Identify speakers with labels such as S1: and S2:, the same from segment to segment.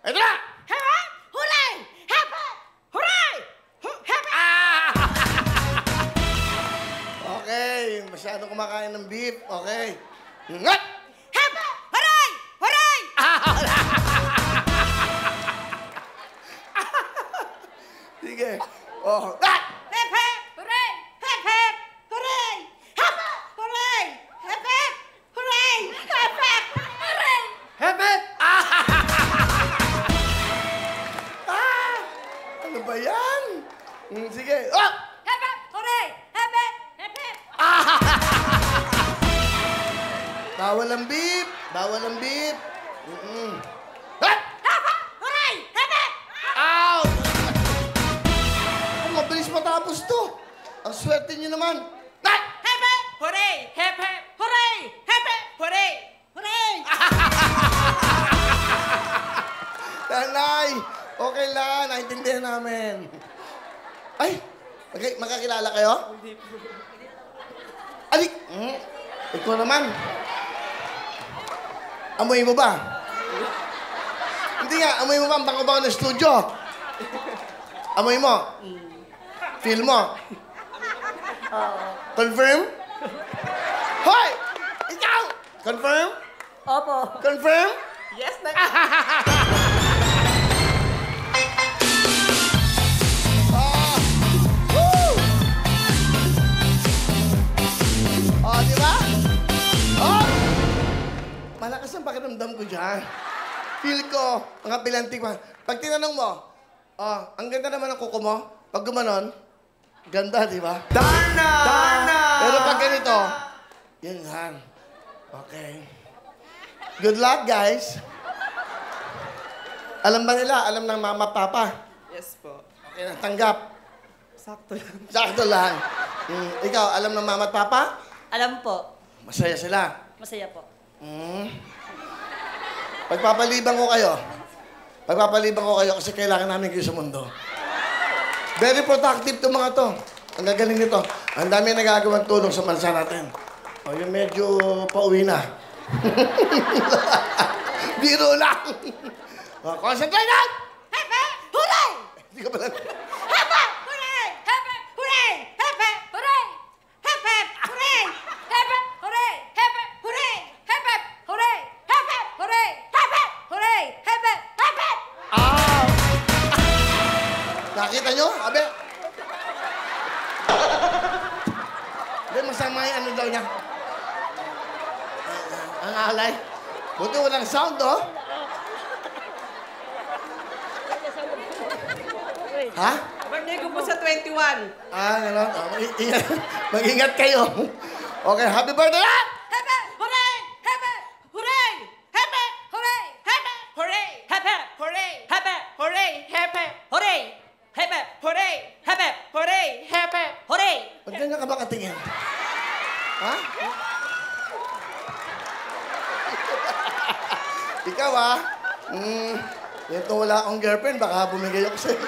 S1: Ito na!
S2: Happy! Hooray! Happy! Hooray! Happy!
S1: Okay, masyado kumakain ng beef. Okay. Ngat!
S2: Happy! Hooray! Hooray!
S1: Sige. Oh, ngat!
S2: Happy! Hooray! Happy! Hooray! Happy! Hooray! Happy! Hooray! Happy! Hooray!
S1: Happy! Ano ba yan? Sige. Oh!
S2: Happy! Hooray! Happy! Happy!
S1: Bawal ang beef. Bawal ang beef. Ngat!
S2: Happy! Hooray! Happy!
S1: Ow! Mabilis matapos to. Ang swerte niyo naman. Ngat!
S2: Happy! Hooray! Happy! Hooray! Happy! Hooray! Hooray!
S1: Tanay, okay lang. Naintindihan namin. Ay, magkakilala kayo? Hindi po. Alik! Ikaw naman. Amoy mo ba? Hindi nga, amoy mo ba ang bango-bango ng studio? Amoy mo? Feel mo? Confirm? Hoy! Ikaw! Confirm?
S2: Opo.
S1: Confirm?
S2: Yes, na.
S1: Oh, di ba? Oh! Malakas ang pakiramdam ko dyan. Feel ko, mga pilantik pa. Pag tinanong mo, oh, ang ganda naman ng kuko mo. Pag gumanon, ganda, di ba?
S3: Darna! Darna!
S1: Pero pag ganito, yun yan. Okay. Good luck, guys. Alam ba nila? Alam ng mama, papa?
S3: Yes po.
S1: Okay na, tanggap.
S3: Sakto lang.
S1: Sakto lang. Ikaw, alam ng mama at papa?
S2: Alam po.
S1: Masaya sila.
S2: Masaya po.
S1: Pagpapalibang ko kayo. Pagpapalibang ko kayo kasi kailangan namin kayo sa mundo. Very productive to mga to. Ang gagaling nito. Ang dami nagagawang tulong sa bansa natin. O, yung medyo pauwi na. Biro lang. O, concentrate lang!
S2: Happy! Hooray!
S1: Hindi ka pala...
S2: Happy! Hooray! Happy! Hooray! Happy! Hooray! Happy! Hooray! Happy! Hooray! Happy! Hooray! Happy! Hooray! Happy! Hooray! Happy! Hooray! Happy! Happy!
S1: Ah! Nakita nyo? Abe? Hindi, masama yung ano daw niya. Ang alay. Buti walang sound, oh. Ha?
S3: Birthday ko po sa 21.
S1: Gano'n. Oh, mag-ingat kayo. Okay, happy birthday lang!
S2: Happy! Hooray! Happy! Hooray! Happy! Hooray! Happy! Hooray! Happy! Hooray! Happy! Hooray! Happy! Hooray! Happy! Hooray! Happy! Hooray! Happy! Hooray!
S1: Ba't ganyan ka ba katingin? Ha? Ikaw, ha? Ito wala akong girlfriend, baka bumigay ako sa'yo.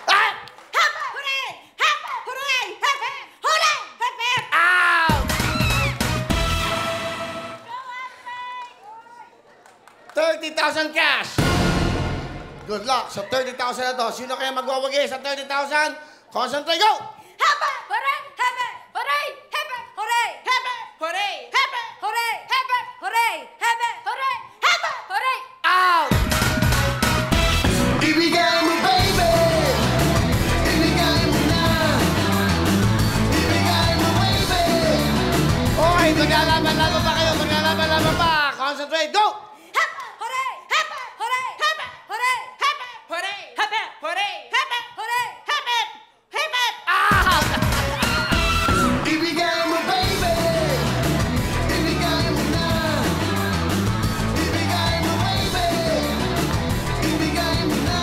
S1: Ah!
S2: Happy! Hooray! Happy! Hooray! Happy! Hooray! Happy!
S1: Ow! 30,000 cash! Good luck. Sa 30,000 na to, sino kaya magwawagi sa 30,000? Concentrate, go!
S2: Happy! Hooray! Happy! Hooray! Happy! Hooray! Happy! Hooray! Happy! Hooray! Happy! Hooray! Happy! Hooray! Happy! Hooray!
S1: Out!
S4: Ibigay mo, baby. Ibigay mo na. Ibigay mo, baby.
S1: Okay, maglalaban-laban pa kayo. Maglalaban-laban pa. Concentrate, go!
S2: Happy! Hooray! Happy! Hooray! Happy! Hooray! Happy! Hooray! Happy! Hooray! Happy! Hooray! Happy! Happy!
S1: Out!
S4: Ibigay mo, baby. Ibigay mo na. Ibigay mo, baby. Ibigay mo na.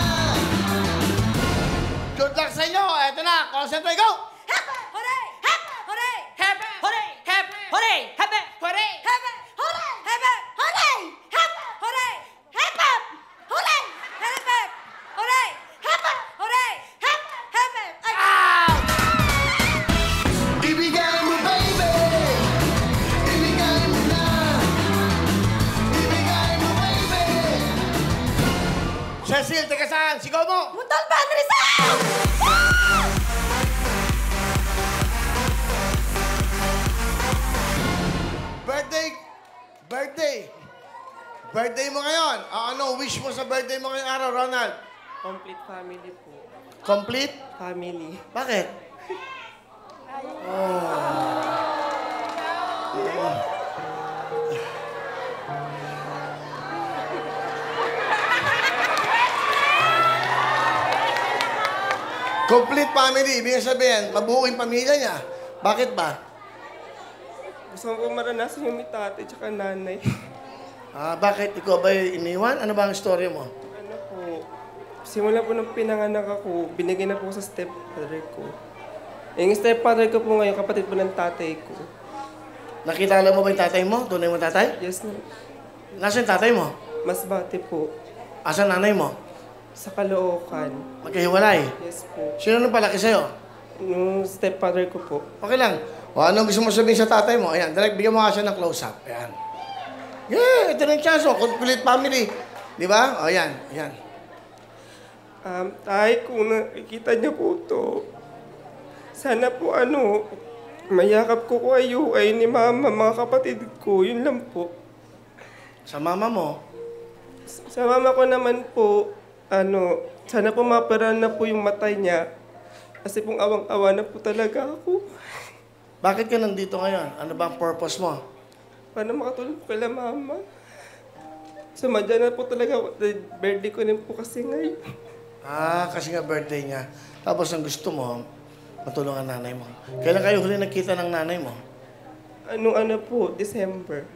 S1: Good luck sa inyo. Eto na. Concentrate, go!
S2: Happy! Hooray! Happy! Hooray! Happy! Hooray! Happy! Hooray! Happy! Hooray! Happy! Hooray! Happy! Hooray! Happy! Hooray! Happy! Hooray! Happy! Hooray! Happy! Hooray! Happy! Happy!
S1: Out!
S4: Ibigay mo, baby. Ibigay mo na. Ibigay mo, baby.
S1: Cecil, taga saan? Sigaw mo!
S2: Montalban, Rizal!
S1: Birthday mo ngayon. Ano wish mo sa birthday mo ngayong araw, Ronald?
S3: Complete family po.
S1: Complete?
S3: Family.
S1: Bakit? Complete family. Ibig sabihin, mabuo yung pamilya niya. Bakit ba?
S3: Gusto ko maranasan yung may tatay tsaka nanay.
S1: Bakit? Ikaw ba iniwan? Ano ba ang story mo?
S3: Ano po, simula po nung pinanganak ako, binigay na po sa stepfather ko. Yung stepfather ko po ngayon, kapatid po ng tatay ko.
S1: Nakilala mo ba yung tatay mo? Tunay mo tatay?
S3: Yes,
S1: Nasaan yung tatay mo?
S3: mas bati po.
S1: Asan nanay mo?
S3: Sa Caloocan.
S1: Magkahiwalay.
S3: Yes po.
S1: Sino nung palaki sa'yo?
S3: Yung stepfather ko po.
S1: Okay lang. O anong gusto mo sabihin sa tatay mo? Ayan, direct, bigyan mo nga siya ng close-up. Ayan. Yeah, ito na yung chance. Complete family. Di ba? O, ayan. Ayan.
S3: Tay, kung nakikita niyo po to, sana po mayakap ko kayo ay ni mama, mga kapatid ko. Yun lang po.
S1: Sa mama mo,
S3: Sa mama ko naman po, sana po maparan na po yung matay niya. Kasi pong awang-awa na po talaga ako.
S1: bakit ka nandito ngayon? Ano ba ang purpose mo?
S3: Paano makatulong po kay mama? Sumadya na po talaga ako. Birthday ko rin po kasi ngayon.
S1: Kasi nga birthday niya. Tapos ang gusto mo, matulungan nanay mo. Kailan kayo huli nagkita ng nanay mo?
S3: Po, December.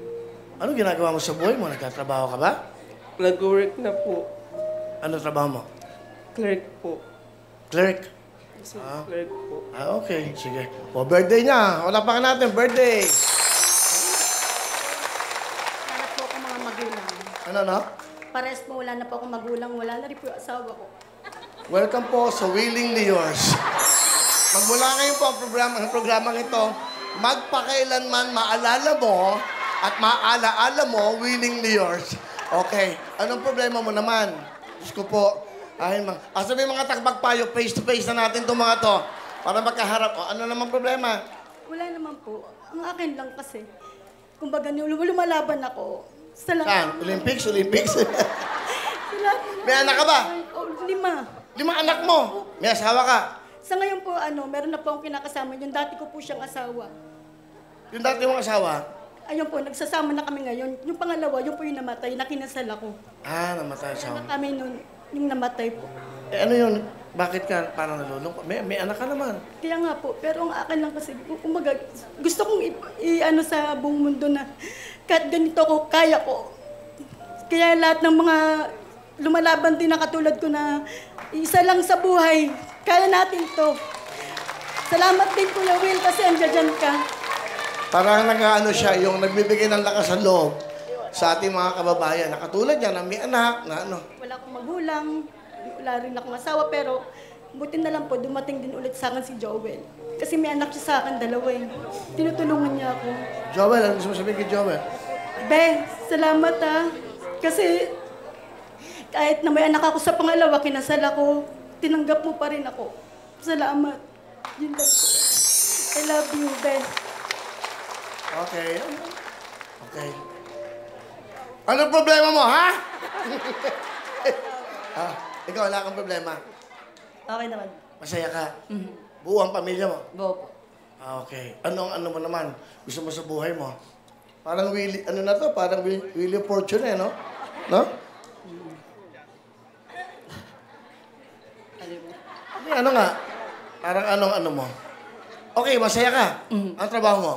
S1: Ano ginagawa mo sa buhay mo? Nagtatrabaho ka ba?
S3: Nag-work na po.
S1: Ano trabaho mo?
S3: Clerk po.
S1: Clerk?
S3: Kasi clerk po.
S1: Okay. Sige. O, birthday niya. Wala pa ka natin. Birthday.
S2: Wala na po akong mga magulang.
S1: Ano, no?
S2: Pares po, wala na po akong magulang. Wala na rin po yung asawa ko.
S1: Welcome po sa Willingly Yours. Magmula ngayon po ang programang ito, magpakailanman maalala mo at maalaala mo, Willingly Yours. Okay. Anong problema mo naman? Diyos ko po. Asa may mga tagbagpayo, face-to-face na natin itong mga to para magkaharap. O, ano naman problema?
S2: Wala naman po. Ang akin lang kasi, kumbaga lumalaban ako. Sa lahat.
S1: Saan? Olympics? Olympics?
S2: Sa lahat.
S1: May anak ka ba?
S2: 5.
S1: 5 anak mo? May asawa ka?
S2: Sa ngayon po, meron na po akong kinakasama. Yung dati ko po siyang asawa.
S1: Yung dati mong asawa?
S2: Ayun po, nagsasama na kami ngayon. Yung pangalawa, yun po yung namatay, nakinasal ako.
S1: Namatay asawa.
S2: Na kami nun, yung namatay po.
S1: Ano yun? Bakit ka parang nalulungkot? May anak ka naman.
S2: Kaya nga po, pero ang akin lang kasi, kumbaga, gusto kong sa buong mundo na kahit ganito ko, kaya ko. Kaya lahat ng mga lumalaban din na katulad ko na isa lang sa buhay, kaya natin to. Salamat din Kuya Will kasi andyan ka.
S1: Parang siya, yung nagbibigay ng lakas sa loob sa ating mga kababayan. Na katulad niya na may anak, na
S2: Wala akong magulang, wala rin akong asawa, pero buti na lang po, dumating din ulit sa akin si Joel. Kasi may anak siya sa akin, 2 eh. Tinutulungan niya ako.
S1: Joel, ano gusto mo sabihin kay Joel?
S2: Be, salamat Kasi kahit na may anak ako sa pangalawa, kinasal ako, tinanggap mo pa rin ako. Salamat. Yun lang po. I love you, Be.
S1: Okay. Okay. Anong problema mo, ha? Ikaw, wala kang problema.
S2: Okay naman.
S1: Masaya ka. Buo ang pamilya mo.
S2: Go po.
S1: Okay. Ano mo naman? Gusto mo sa buhay mo? Parang Willie, Parang Willie Fortune, no? No? Ano nga? Parang ano mo? Okay, masaya ka. Ang trabaho mo?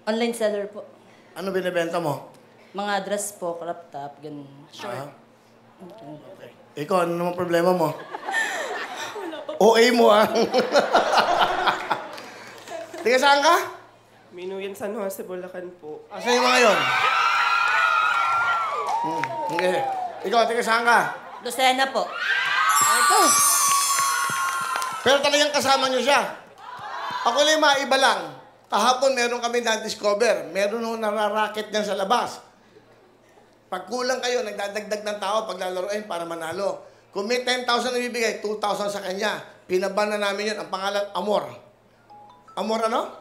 S5: Online seller po.
S1: Ano binibenta mo?
S5: Mga dress po, crop top, ganun.
S1: Short. Okay. Ikaw, ano naman problema mo? OA mo, Tiga saan ka?
S3: Minuyan San Jose, Bulacan po.
S1: Asan yung mga yun? Okay. Ikaw, tiga saan ka?
S5: Lucena po.
S1: Ito. Pero talagang kasama niyo siya. Ako lang maiba lang. Kahapon meron kami na-discover. Meron nung nararaket niyan sa labas. Pag kulang kayo, nagdadagdag ng tao paglalaroin para manalo. Kung may 10,000 na bibigay, 2,000 sa kanya. Pinaban na namin yun. Ang pangalan, Amor. Amor ano?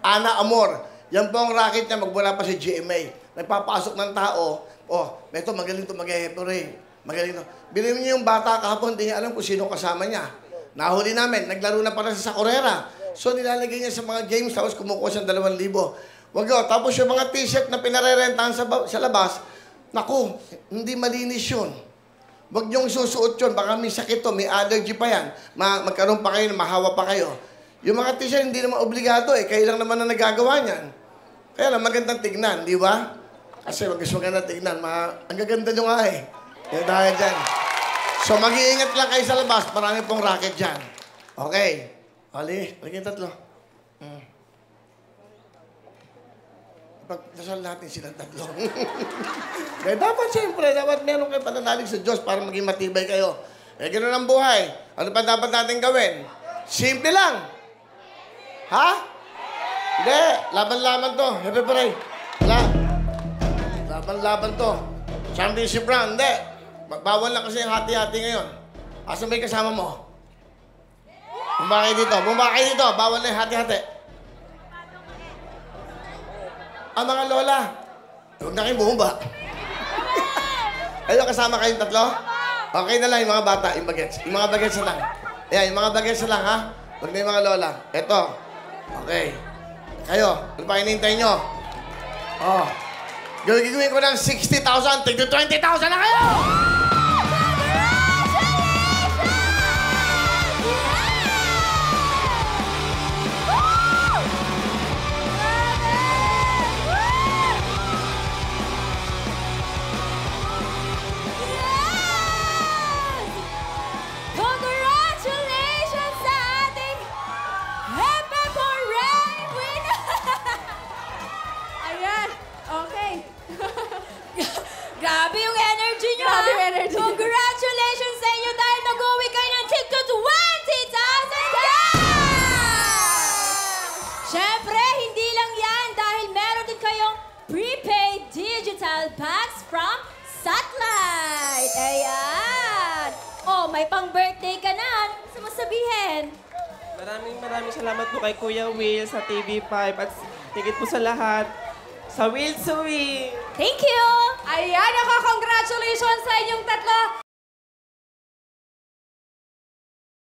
S1: Ana Amor. Yan po ang racket niya, magmula pa si GMA. Nagpapasok ng tao, ito magaling to mag-hepore. Magaling to. Bilhin niyo yung bata kahapon, hindi niya alam kung sino kasama niya. Nahuli namin, naglaro na pala siya sa Correra. So nilalagay niya sa mga games, tapos kumukuha siyang 2,000. Wag yun. Tapos yung mga t-shirt na pinarerentahan sa labas, naku, hindi malinis yun. Wag niyong susuot yun, baka may sakit to, may allergy pa yan. Magkaroon pa kayo, mahawa pa kayo. Yung mga t-shirt, hindi naman obligado eh. Kayo lang naman na nagagawa niyan. Kaya lang, magandang tignan, di ba? Kasi magandang tignan. Ang gaganda nyo nga eh. Yung dahil dyan. So, mag-iingat lang kayo sa labas. Marami pong racket dyan. Okay. Ali, yung tatlo. Pagdasal natin silang tatlo. Kaya dapat siyempre, dapat meron kayo pananalig sa Diyos para maging matibay kayo. Eh, ganoon ang buhay. Ano pa dapat natin gawin? Simple lang. Ha? Hindi. Laban-laban to. Happy pare. Wala. Laban-laban to. Championship round. Hindi. Bawal na kasi yung hati-hati ngayon. Asa may kasama mo? Bumakay dito. Bumakay dito. Bawal na yung hati-hati. Ang mga lola. Huwag na kayong bumaba. Ayun, kasama kayong tatlo? Okay na lang yung mga bata, yung bagets. Yung mga bagets na lang. Ayan, yung mga bagets na lang, ha? Huwag na yung mga lola. Ito. Okay. Kayo, ano pa hinihintay nyo? Oh. Gagawin ko ng 60,000, tig 20,000 na kayo!
S2: Congratulations sa ating Happy Hooray winner! Ayan, okay. Grabe yung energy nyo,
S6: Grabe yung
S2: ha?
S6: energy.
S2: Congratulations sa inyo dahil mag-uwi kayo ng tig 20,000 cash! Siyempre, hindi lang yan dahil meron din kayong prepaid digital packs from Satellite. Ayan. Oh, may pang-birthday ka na. Ano gusto mo sabihin?
S3: Maraming salamat po kay Kuya Will sa TV5 at tigit po sa lahat sa Will to Win.
S2: Thank you!
S6: Ayan, congratulations sa inyong tatlo.